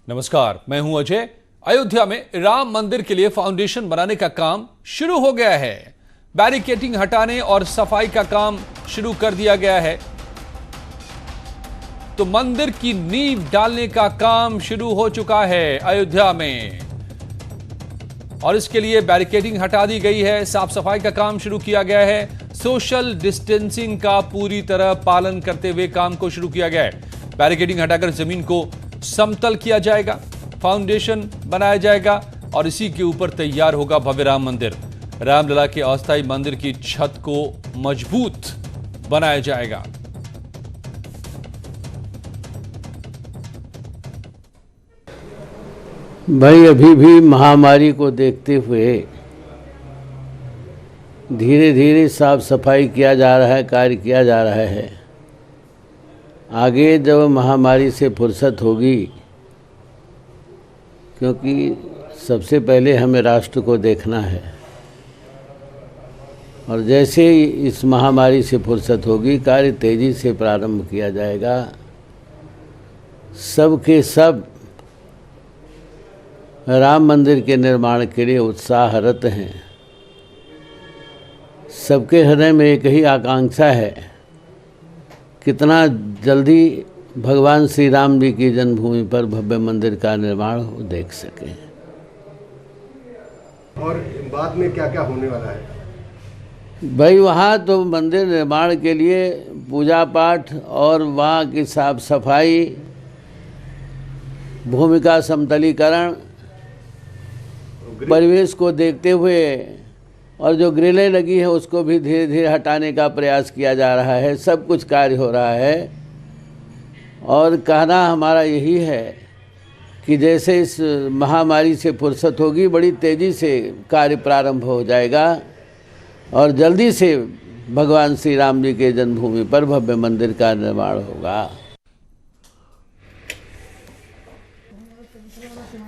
नमस्कार, मैं हूं अजय। अयोध्या में राम मंदिर के लिए फाउंडेशन बनाने का काम शुरू हो गया है। बैरिकेडिंग हटाने और सफाई का काम शुरू कर दिया गया है। तो मंदिर की नींव डालने का काम शुरू हो चुका है अयोध्या में, और इसके लिए बैरिकेडिंग हटा दी गई है। साफ सफाई का काम शुरू किया गया है। सोशल डिस्टेंसिंग का पूरी तरह पालन करते हुए काम को शुरू किया गया है। बैरिकेडिंग हटाकर जमीन को समतल किया जाएगा, फाउंडेशन बनाया जाएगा और इसी के ऊपर तैयार होगा भव्य राम मंदिर। रामलला के अस्थायी मंदिर की छत को मजबूत बनाया जाएगा। भाई, अभी भी महामारी को देखते हुए धीरे धीरे साफ सफाई किया जा रहा है, कार्य किया जा रहा है। आगे जब महामारी से फुर्सत होगी, क्योंकि सबसे पहले हमें राष्ट्र को देखना है, और जैसे ही इस महामारी से फुर्सत होगी कार्य तेजी से प्रारंभ किया जाएगा। सब के सब राम मंदिर के निर्माण के लिए उत्साहरत हैं। सबके हृदय में एक ही आकांक्षा है, कितना जल्दी भगवान श्री राम जी की जन्मभूमि पर भव्य मंदिर का निर्माण हो देख सकें। और बाद में क्या क्या होने वाला है? भाई, वहाँ तो मंदिर निर्माण के लिए पूजा पाठ और वहाँ की साफ सफाई, भूमि का समतलीकरण, परिवेश को देखते हुए, और जो ग्रिलें लगी है उसको भी धीरे धीरे हटाने का प्रयास किया जा रहा है। सब कुछ कार्य हो रहा है, और कहना हमारा यही है कि जैसे इस महामारी से फुर्सत होगी बड़ी तेज़ी से कार्य प्रारंभ हो जाएगा, और जल्दी से भगवान श्री राम जी के जन्मभूमि पर भव्य मंदिर का निर्माण होगा।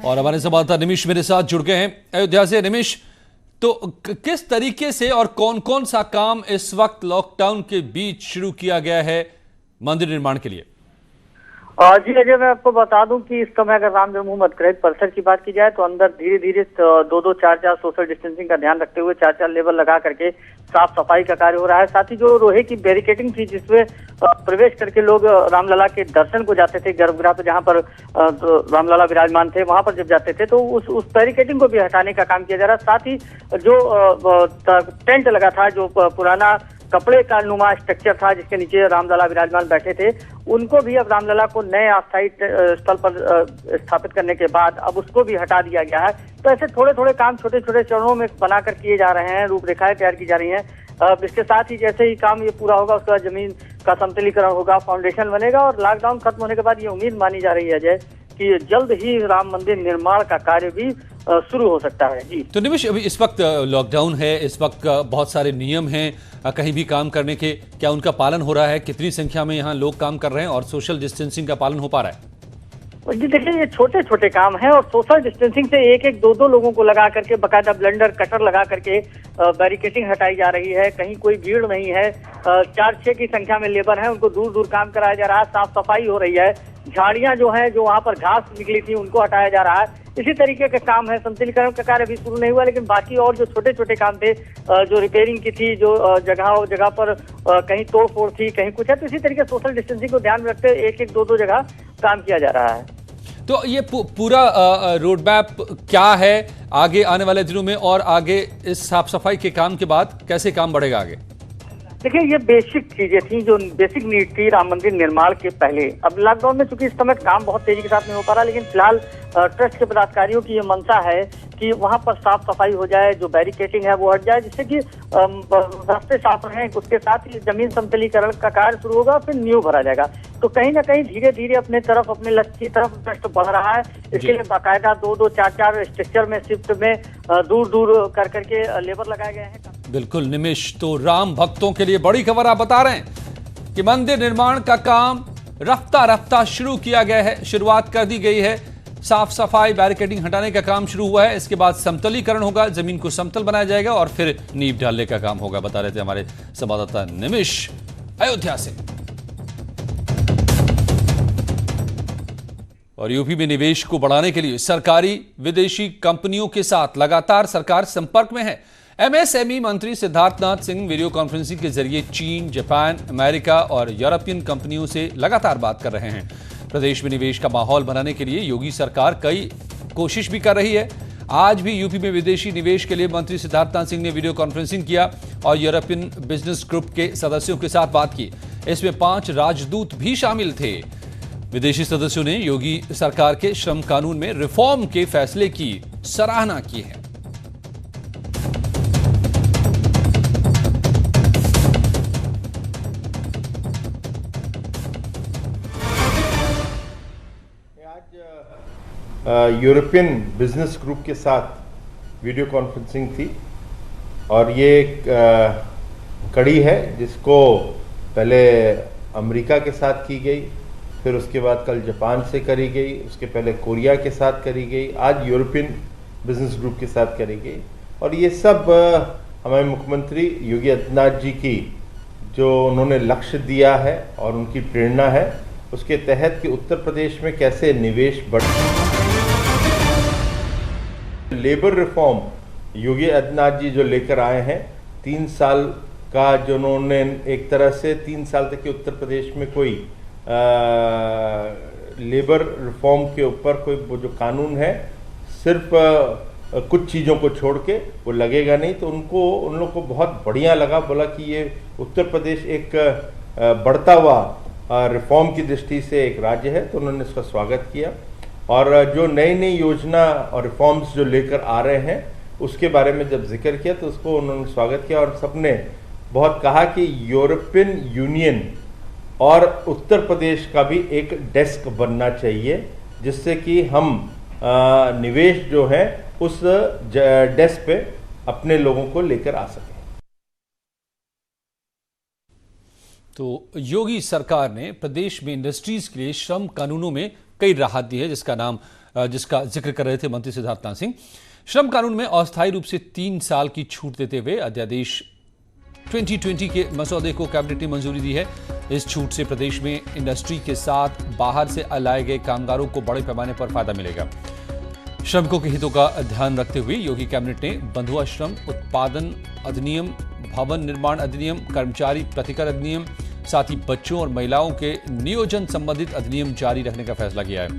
और हमारे संवाददाता निमिष मेरे साथ जुड़ गए हैं अयोध्या से। निमिष, तो किस तरीके से और कौन कौन सा काम इस वक्त लॉकडाउन के बीच शुरू किया गया है मंदिर निर्माण के लिए? जी अजय, मैं आपको बता दूं कि इस समय अगर राम जन्मभूमि अधिकृत परिसर की बात की जाए तो अंदर धीरे धीरे 2-2, 4-4 सोशल डिस्टेंसिंग का ध्यान रखते हुए 4-4 लेवल लगा करके साफ सफाई का कार्य हो रहा है। साथ ही जो लोहे की बैरिकेडिंग थी जिसमें प्रवेश करके लोग रामलला के दर्शन को जाते थे, गर्भगृह पे जहाँ पर रामलला विराजमान थे वहां पर जब जाते थे, तो उस बैरिकेडिंग को भी हटाने का काम किया जा रहा है। साथ ही जो टेंट लगा था, जो पुराना कपड़े का नुमा स्ट्रक्चर था जिसके नीचे रामलला विराजमान बैठे थे, उनको भी अब रामलला को नए अस्थायी स्थल पर स्थापित करने के बाद अब उसको भी हटा दिया गया है। तो ऐसे थोड़े थोड़े काम छोटे छोटे चरणों में बनाकर किए जा रहे हैं, रूपरेखाएं तैयार की जा रही हैं। इसके साथ ही जैसे ही काम ये पूरा होगा उसके बाद जमीन का समतलीकरण होगा, फाउंडेशन बनेगा, और लॉकडाउन खत्म होने के बाद ये उम्मीद मानी जा रही है अजय कि जल्द ही राम मंदिर निर्माण का कार्य भी शुरू हो सकता है। जी तो निमिष, अभी इस वक्त लॉकडाउन है, इस वक्त बहुत सारे नियम हैं कहीं भी काम करने के, क्या उनका पालन हो रहा है? कितनी संख्या में यहाँ लोग काम कर रहे हैं और सोशल डिस्टेंसिंग का पालन हो पा रहा है? जी देखिए, ये छोटे छोटे काम हैं और सोशल डिस्टेंसिंग से एक एक दो लोगों को लगा करके, बकायदा ब्लेंडर कटर लगा करके बैरिकेडिंग हटाई जा रही है। कहीं कोई भीड़ नहीं है, 4-6 की संख्या में लेबर है, उनको दूर दूर काम कराया जा रहा है। साफ सफाई हो रही है, झाड़ियां जो है, जो वहां पर घास निकली थी उनको हटाया जा रहा है। इसी तरीके का काम है। समतलीकरण का कार्य अभी शुरू नहीं हुआ, लेकिन बाकी और जो छोटे छोटे काम थे, जो रिपेयरिंग की थी, जो जगह पर कहीं तोड़ फोड़ थी, कहीं कुछ है, तो इसी तरीके सोशल डिस्टेंसिंग को ध्यान में रखते हुए एक एक दो जगह काम किया जा रहा है। तो ये पूरा रोड मैप क्या है आगे आने वाले दिनों में, और आगे इस साफ सफाई के काम के बाद कैसे काम बढ़ेगा आगे? देखिए, ये बेसिक चीजें थी, जो बेसिक नीड थी राम मंदिर निर्माण के पहले। अब लॉकडाउन में चूंकि इस समय काम बहुत तेजी के साथ नहीं हो पा रहा, लेकिन फिलहाल ट्रस्ट के पदाधिकारियों की ये मंशा है कि वहां पर साफ सफाई हो जाए, जो बैरिकेडिंग है वो हट जाए, जिससे कि रास्ते साफ रहें। उसके साथ ही जमीन समतलीकरण का कार्य शुरू होगा, फिर न्यू भरा जाएगा। तो कहीं ना कहीं धीरे धीरे अपने तरफ, अपने लक्ष्य की तरफ ट्रस्ट बढ़ रहा है। इसके लिए बाकायदा 2-2, 4-4 स्ट्रक्चर में, शिफ्ट में दूर दूर कर करके लेबर लगाए गए हैं। बिल्कुल निमिष, तो राम भक्तों के लिए बड़ी खबर आप बता रहे हैं कि मंदिर निर्माण का काम रफ्ता रफ्ता शुरू किया गया है, शुरुआत कर दी गई है। साफ सफाई, बैरिकेडिंग हटाने का काम शुरू हुआ है। इसके बाद समतलीकरण होगा, जमीन को समतल बनाया जाएगा और फिर नींव डालने का काम होगा, बता रहे थे हमारे संवाददाता निमिष अयोध्या से। और यूपी में निवेश को बढ़ाने के लिए सरकारी विदेशी कंपनियों के साथ लगातार सरकार संपर्क में है। एमएसएमई मंत्री सिद्धार्थनाथ सिंह वीडियो कॉन्फ्रेंसिंग के जरिए चीन, जापान, अमेरिका और यूरोपियन कंपनियों से लगातार बात कर रहे हैं। प्रदेश में निवेश का माहौल बनाने के लिए योगी सरकार कई कोशिश भी कर रही है। आज भी यूपी में विदेशी निवेश के लिए मंत्री सिद्धार्थनाथ सिंह ने वीडियो कॉन्फ्रेंसिंग किया और यूरोपियन बिजनेस ग्रुप के सदस्यों के साथ बात की। इसमें 5 राजदूत भी शामिल थे। विदेशी सदस्यों ने योगी सरकार के श्रम कानून में रिफॉर्म के फैसले की सराहना की है। यूरोपियन बिजनेस ग्रुप के साथ वीडियो कॉन्फ्रेंसिंग थी और ये एक कड़ी है जिसको पहले अमेरिका के साथ की गई, फिर उसके बाद कल जापान से करी गई, उसके पहले कोरिया के साथ करी गई, आज यूरोपियन बिजनेस ग्रुप के साथ करी गई। और ये सब हमारे मुख्यमंत्री योगी आदित्यनाथ जी की जो उन्होंने लक्ष्य दिया है और उनकी प्रेरणा है, उसके तहत कि उत्तर प्रदेश में कैसे निवेश बढ़। लेबर रिफॉर्म योगी आदित्यनाथ जी जो लेकर आए हैं, 3 साल का जो उन्होंने एक तरह से 3 साल तक के उत्तर प्रदेश में कोई लेबर रिफॉर्म के ऊपर कोई वो जो कानून है सिर्फ कुछ चीज़ों को छोड़ के वो लगेगा नहीं, तो उन लोग को बहुत बढ़िया लगा। बोला कि ये उत्तर प्रदेश एक बढ़ता हुआ रिफॉर्म की दृष्टि से एक राज्य है, तो उन्होंने इसका स्वागत किया। और जो नई नई योजना और रिफॉर्म्स जो लेकर आ रहे हैं उसके बारे में जब जिक्र किया तो उसको उन्होंने स्वागत किया और सबने बहुत कहा कि यूरोपियन यूनियन और उत्तर प्रदेश का भी एक डेस्क बनना चाहिए जिससे कि हम निवेश जो है उस डेस्क पे अपने लोगों को लेकर आ सकें। तो योगी सरकार ने प्रदेश में इंडस्ट्रीज के लिए श्रम कानूनों में कई राहत दी है, जिसका जिक्र कर रहे थे मंत्री सिद्धार्थनाथ सिंह। श्रम कानून में अस्थायी रूप से 3 साल की छूट देते हुए अध्यादेश 2020 के मसौदे को कैबिनेट ने मंजूरी दी है। इस छूट से प्रदेश में इंडस्ट्री के साथ बाहर से लाए गए कामगारों को बड़े पैमाने पर फायदा मिलेगा। श्रमिकों के हितों का ध्यान रखते हुए योगी कैबिनेट ने बंधुआ श्रम उत्पादन अधिनियम, भवन निर्माण अधिनियम, कर्मचारी प्रतिकर अधिनियम, साथ ही बच्चों और महिलाओं के नियोजन संबंधित अधिनियम जारी रखने का फैसला किया है।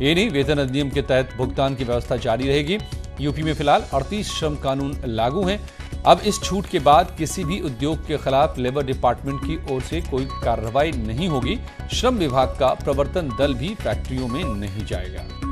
ये नहीं, वेतन अधिनियम के तहत भुगतान की व्यवस्था जारी रहेगी। यूपी में फिलहाल 38 श्रम कानून लागू हैं। अब इस छूट के बाद किसी भी उद्योग के खिलाफ लेबर डिपार्टमेंट की ओर से कोई कार्रवाई नहीं होगी। श्रम विभाग का प्रवर्तन दल भी फैक्ट्रियों में नहीं जाएगा।